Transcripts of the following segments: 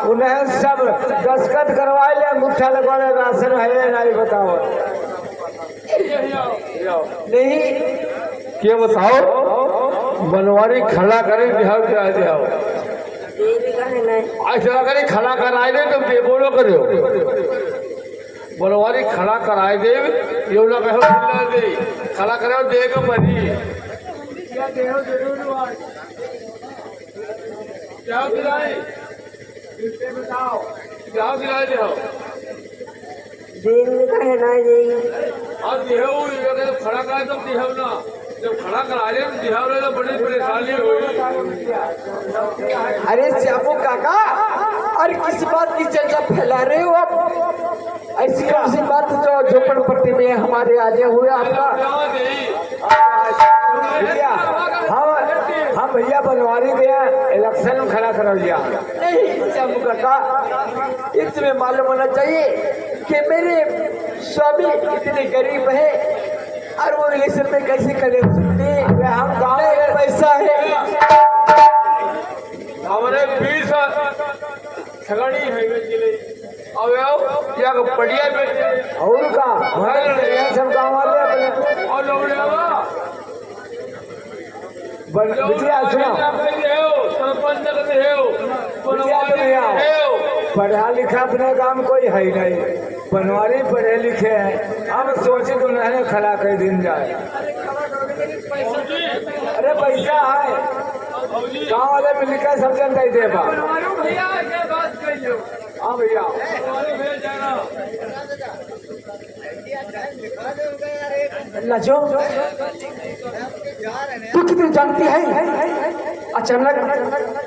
उन्हें सब दस्खत करवा ले, अंगूठा लगवा ले, राशन है नहीं बताओ नहीं क्या बताओ बनवारी खड़ा करे बिहार के आए आओ ऐसा करे खड़ा कराए दे तुम बोलो करे बनवारी खड़ा कराए दे यो ना कहो दे खड़ा करे दे के बनी क्या देहो जरूर क्या दिलाए किससे बताओ क्या दिलाए दे हो जेल का है ना जी अब देहो ये खड़ा कराए तो देहो ना जब खड़ा करा ले देहो रे तो बड़ी परेशानी होगी। अरे श्यामू काका और किस बात की चर्चा फैला रहे हो आप? ऐसी कौन सी बात जो झोपड़पट्टी में हमारे आने हुए आपका भैया हम भैया बनवारी गया इलेक्शन में खड़ा करा दिया नहीं श्यामू काका ये तुम्हें मालूम होना चाहिए कि मेरे स्वामी इतने गरीब है और वो इलेक्शन में कैसे करे हम गाँव में पैसा है हमारे 20 छगड़ी है अब क्या बढ़िया और का हमारे सब गाँव वाले अपने और लोग पढ़ा लिखा अपने काम कोई है नहीं बनवारी पढ़े लिखे हैं हम सोचे तो नहीं खड़ा कर दिन जाए अरे पैसा है गाँव वाले मिलकर सब जनता ही दे पा हाँ भैया लजो तू कितनी जानती है अचानक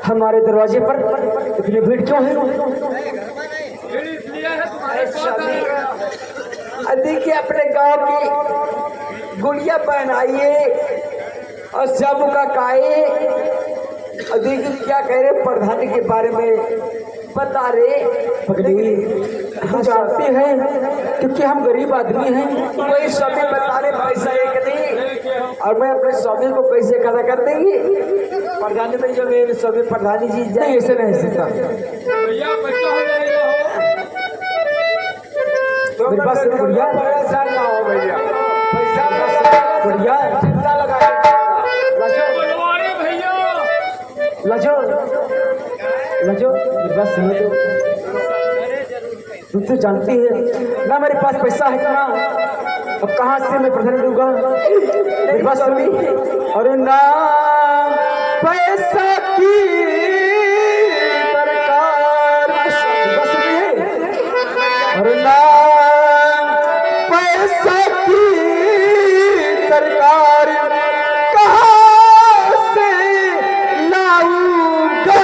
हमारे दरवाजे पर इतनी भीड़ क्यों है? देखिए अपने गांव की गुड़िया पहनाइए और सब का काए और देखिए क्या कह रहे प्रधान के बारे में बता रहे पगड़ी हम जानते हैं क्योंकि हम गरीब आदमी हैं कोई स्वामी बता रहे पैसा एक नहीं और मैं अपने स्वामी को कैसे खड़ा कर देंगी प्रधानी में जो मेरे स्वामी प्रधानी जी जाए ऐसे नहीं सकता मेरे पास बढ़िया परेशान ना हो भैया पैसा बढ़िया चिंता लगा लजो लजो मेरी बात सुनो तो तुम तो जानती है ना मेरे पास पैसा है ना अब कहाँ से मैं प्रधान दूंगा मेरी बात सुनी और ना पैसा की दरकार बस है और ना पैसा की दरकार कहाँ से लाऊंगा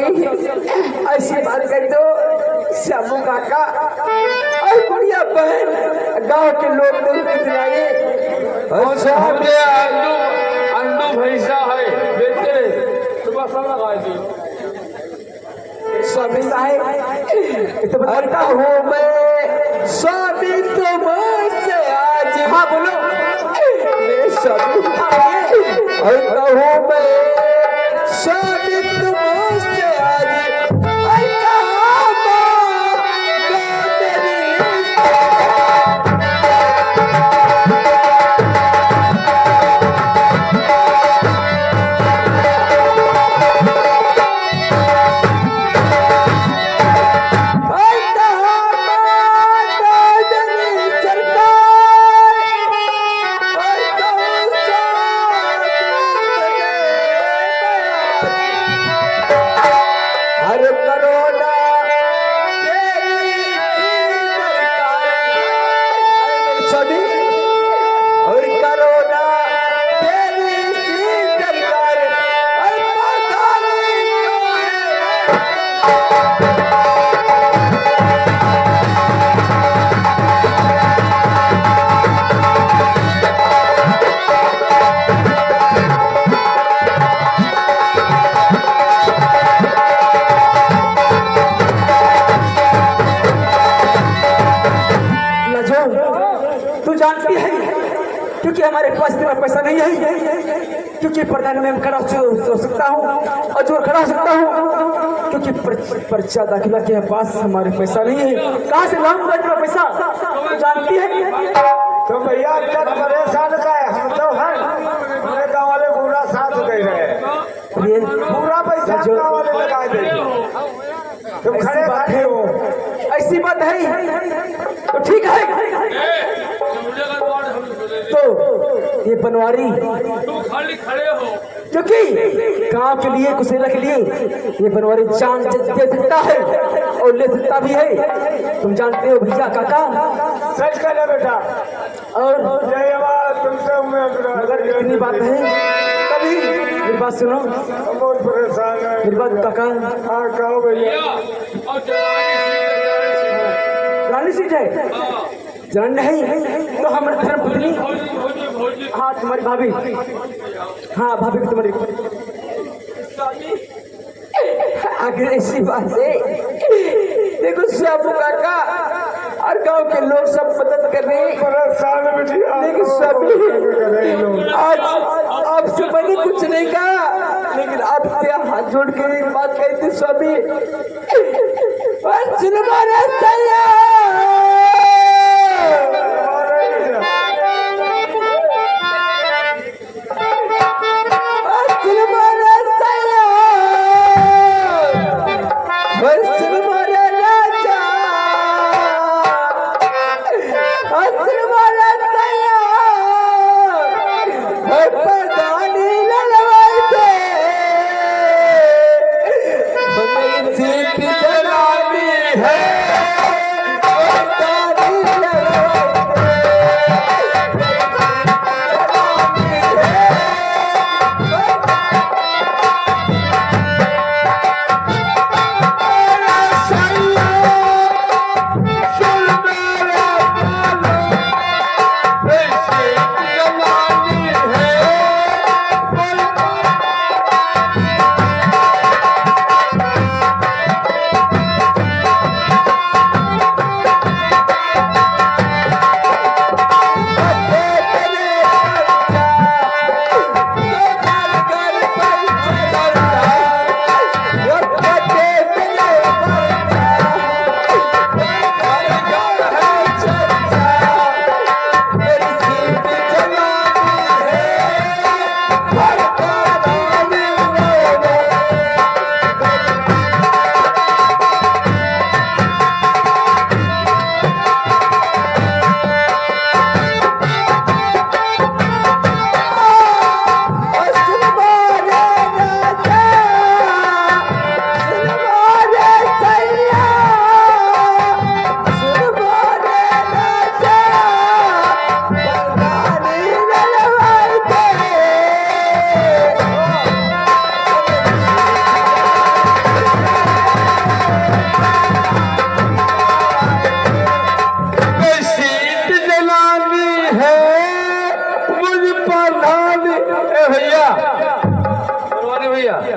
ऐसी बात कर दो श्यामू काका और बढ़िया बहन गांव के लोग दिलाए अंडू भैंसा है बेटे सुबह सब स्वामी साहेब तो बताता हूँ मैं स्वामी तुमसे आज हाँ बोलो स्वामी हूँ मैं स्वामी तुमसे आज तू जानती है क्योंकि हमारे पास इतना पैसा नहीं है, क्योंकि प्रधान में खड़ा हो सकता हूँ और जो खड़ा हो सकता हूँ, क्योंकि पर्चा दाखिला के पास हमारे पैसा नहीं है। कहाँ से लाऊंगा इतना पैसा? तू जानती है। तो भैया तक परेशान का है, हम तो हैं हमारे गाँव वाले पूरा साथ दे रहे हैं, ये पूरा पैसा गाँव वाले लगा देंगे। तुम खड़े बैठे हो, ऐसी बात है तो ठीक है। तो ये बनवारी तुम खाली खड़े हो क्योंकि गांव के लिए कुशेला के लिए ये बनवारी जान दे सकता है और ले सकता भी है। तुम जानते हो भैया काका। सच कर बेटा। और जय बात तुमसे मगर इतनी बात है कभी मेरी बात सुनो, बहुत परेशान है मेरी बात काका। हाँ कहो भैया। और रानी सीट है जान नहीं तो हमारे धर्म पत्नी, हाँ तुम्हारी भाभी, हाँ भाभी भी तुम्हारी। आखिर ऐसी बात है, देखो श्यामू काका और गांव के लोग सब मदद कर रहे हैं, परेशान बिटिया। लेकिन स्वामी आज आपसे मैंने कुछ नहीं कहा, लेकिन आपसे हाथ जोड़ के एक बात कही थी स्वामी।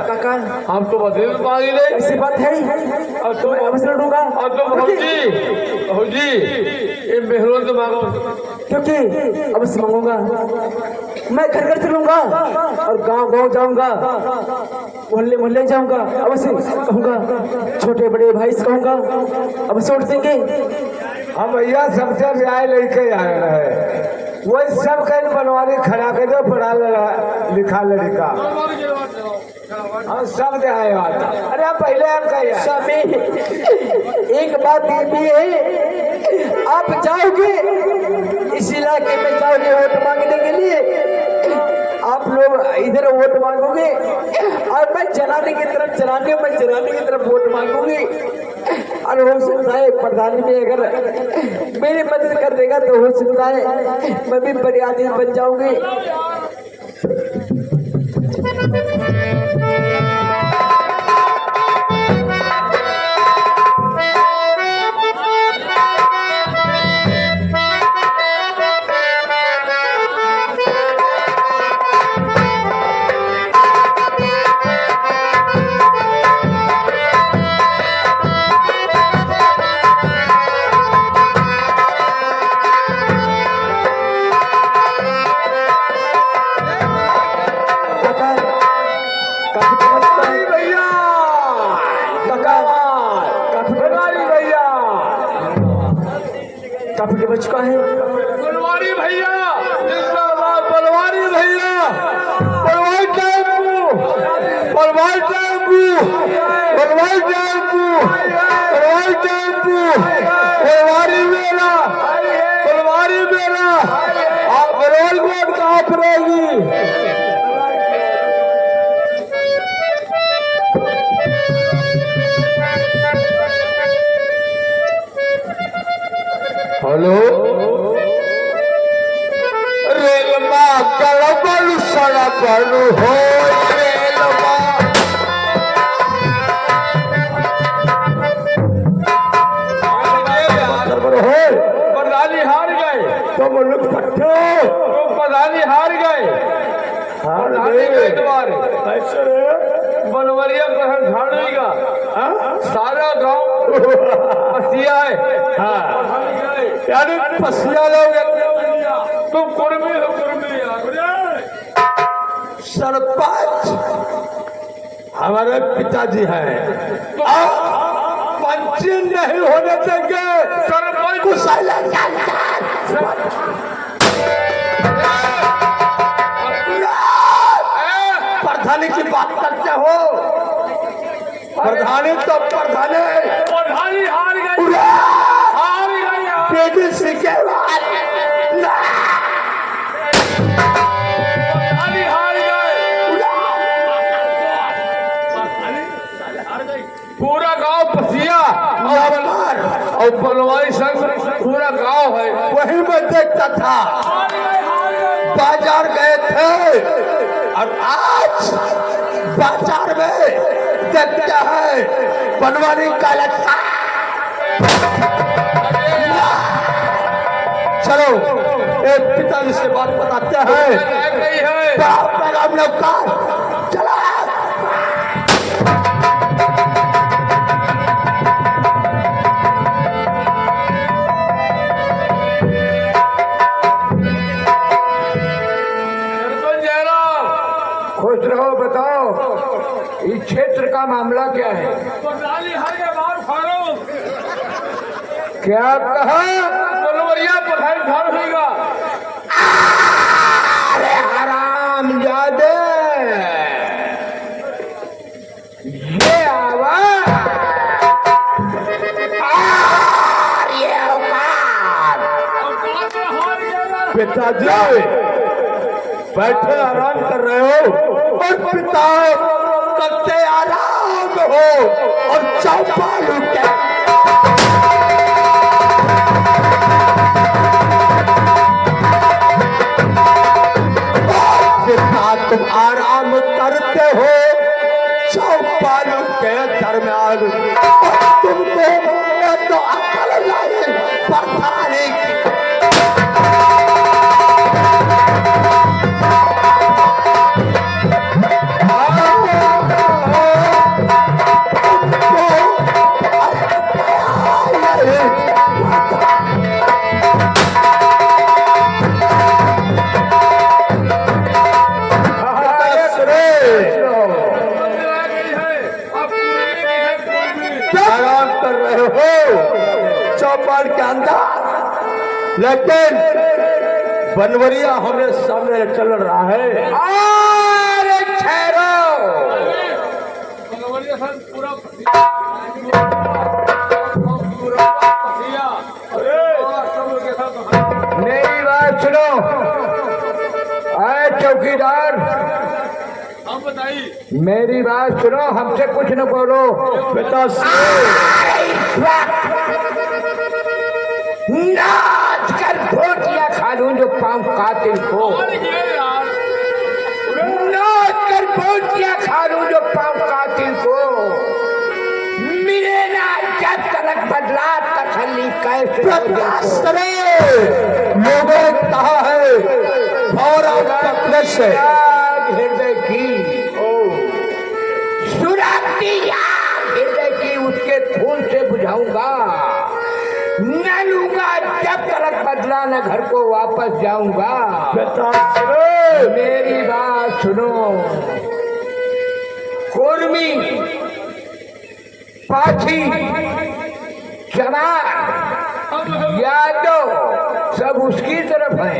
काका हम तो बदल मांगी नहीं। ऐसी बात है और तुम अवसर लूंगा और तुम भौजी ये मेहरों से मांगो, क्योंकि अवश्य मांगूंगा। मैं घर घर चलूंगा और गांव गांव जाऊंगा, मोहल्ले मोहल्ले जाऊंगा, अवश्य कहूंगा, छोटे बड़े भाई से कहूंगा, अवश्य उठ देंगे। हम भैया सबसे न्याय लेके आए रहे, वही सब कहीं बनवारी खड़ा कर दो, पढ़ा लिखा लड़का हम सब दे आए बात। अरे आप पहले हम कहिए स्वामी एक बात ये भी है, आप जाओगे इस इलाके में जाओगे वोट मांगने के लिए, आप लोग इधर वोट मांगोगे और मैं जलाने की तरफ वोट मांगूंगी। और हो सकता है प्रधान में अगर मेरी मदद कर देगा तो हो सकता है मैं भी बड़ी आदमी बन जाऊंगी। नाच का है? बनवारी भैया, जिंदाबाद बनवारी भैया, Banwari tempo, Banwari tempo, Banwari tempo, Banwari tempo, Banwari मेला, बनवारी मेला, आप बरोल कोट कहाँ पड़ेगी? हेलो रेलमा कलबल सड़बल हो रेलमा प्रधानी हार गए तो मुल्क पट्टो तो प्रधानी हार गए प्रधानी गए तुम्हारे बनवरिया ग्रहण झाड़ेगा सारा गांव पसिया है यानी पसिया लोग तुम कुर्मी हो कुर्मी सरपंच हमारे पिताजी हैं पंची नहीं होने देंगे सरपंच को प्रधानी की बात करते हो प्रधानी तो प्रधानी हार गई बेटी सीखे पूरा गांव पसिया और बनवारी संघ पूरा गांव है वही मैं देखता था बाजार गए थे और आज बाजार में देखते हैं बनवारी का लड़का चलो एक पिताजी से बात बताते हैं पैगाम लौका चलो खुश रहो बताओ इस क्षेत्र का मामला क्या है क्या कहा बनवरिया पढ़ाई घर होगा अरे हराम जादे ये आवाज ये पिताजी बैठे आराम कर रहे हो और पिता करते आराम हो और चौपाल उठे तुम आराम करते हो चौपाल के दरम्यान तुमको तो अकल नहीं प्रधानी चौपाल के अंदर लेकिन बनवरिया हमें सामने चल रहा है अरे ठहरो मेरी बात सुनो अरे चौकीदार हम बताइए मेरी बात सुनो हमसे कुछ न बोलो बेटा नाच कर धोतिया खा लूं जो पाँव कातिल को नाच कर धोतिया खा लूं जो पाँव कातिल को मिले ना जब तक बदला तसल्ली कैसे लोगों ने कहा है और हृदय की सुराती हृदय की उसके खून से बुझाऊंगा न लूंगा जब तक बदला न घर को वापस जाऊंगा मेरी बात सुनो कुर्मी पाठी चमार यादव सब उसकी तरफ है।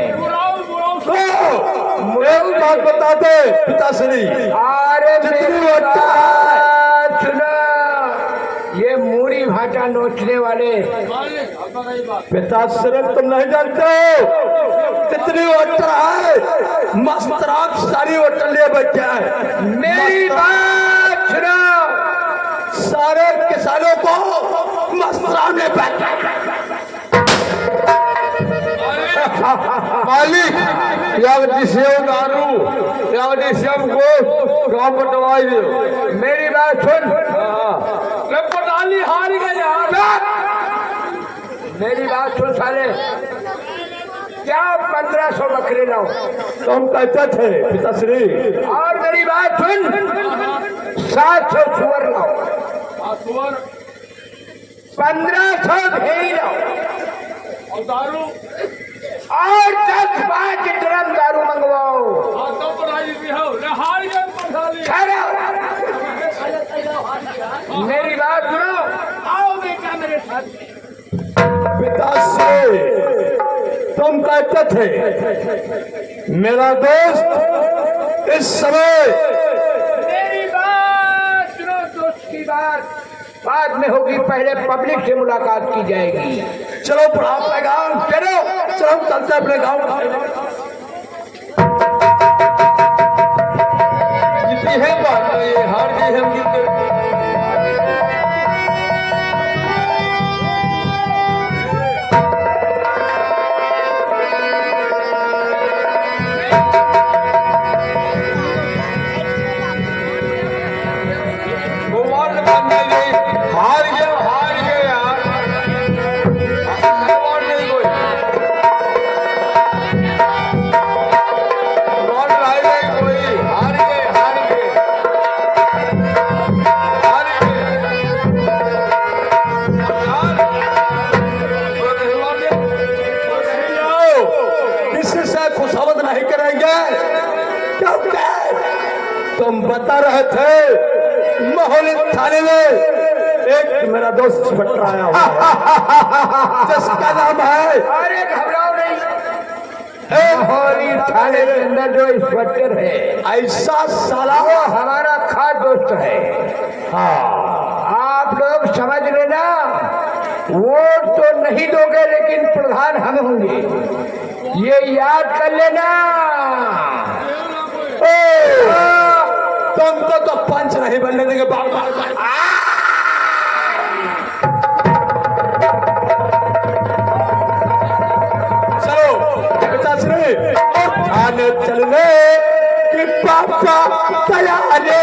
एक बात बता दे पिताश्री, अरे मेरी बात सुनो, ये मूड़ी भाटा नोचने वाले पिताश्री तुम नहीं जानते हो कितनी वोटर है, मस्तराक सारी वोटर लिए बैठे हैं। मेरी बात सुनो, सारे किसानों को मस्तराक ने बैठा। मालिक या सेव दारू या सेव को गाँव पर दवाई दो। मेरी बात सुन, पटाली हार गया। मेरी बात सुन साले, क्या 1500 बकरे लाओ? तुम कहते थे पिताश्री। और मेरी बात सुन, 700 सुअर लाओ, 1500 भेड़ लाओ, और दारू और 10-5 ड्रम दारू मंगवाओ। ठहरो। मेरी बात सुनो, आओ बेटा मेरे साथ। पिताश्री तुम कहते थे मेरा दोस्त इस समय। मेरी बात सुनो, दोस्त की बात बाद में होगी, पहले पब्लिक से मुलाकात की जाएगी। चलो पढ़ा अपने गाँव, चलो चलते अपने गाँव। जीती है बात, ये हार गई हम जीते। हार गए यार, अवार्ड नहीं कोई, अवार्ड लाई नहीं कोई, हार गए किसी से खुशामद नहीं करेंगे क्योंकि तुम बता रहे थे मोहल्ले थाने में एक मेरा दोस्त छपट्टा आया हुआ है जिसका नाम है। अरे घबराओ नहीं, मोहल्ले थाने के अंदर जो इंस्पेक्टर है, ऐसा साला वो हमारा खास दोस्त है। हाँ, आप लोग समझ लेना, वोट तो नहीं दोगे लेकिन प्रधान हम होंगे, ये याद कर लेना। तुमको तो पंच नहीं बनने देंगे बाबा। चलो पिताश्री और थाने चलने कि पापा तैयारी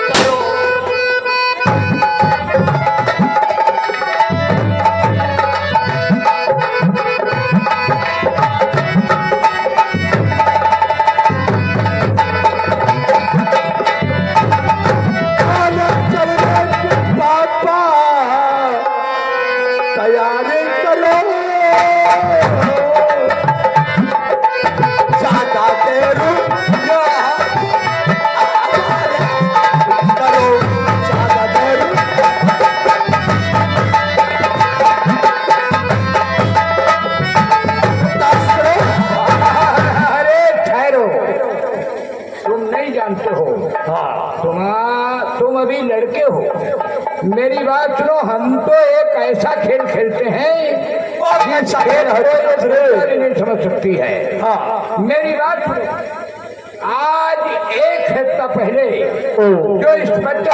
करो। तैयारी करो, ज्यादा देर करो, ज्यादा देर। अरे ठहरो, तुम नहीं जानते हो, तुम अभी लड़के हो। मेरी बात सुनो, हम तो एक ऐसा खेल खेलते हैं और ये खेल नहीं समझ सकती है। हाँ, मेरी बात सुनो, आज 1 हफ्ता पहले जो इंस्पेक्टर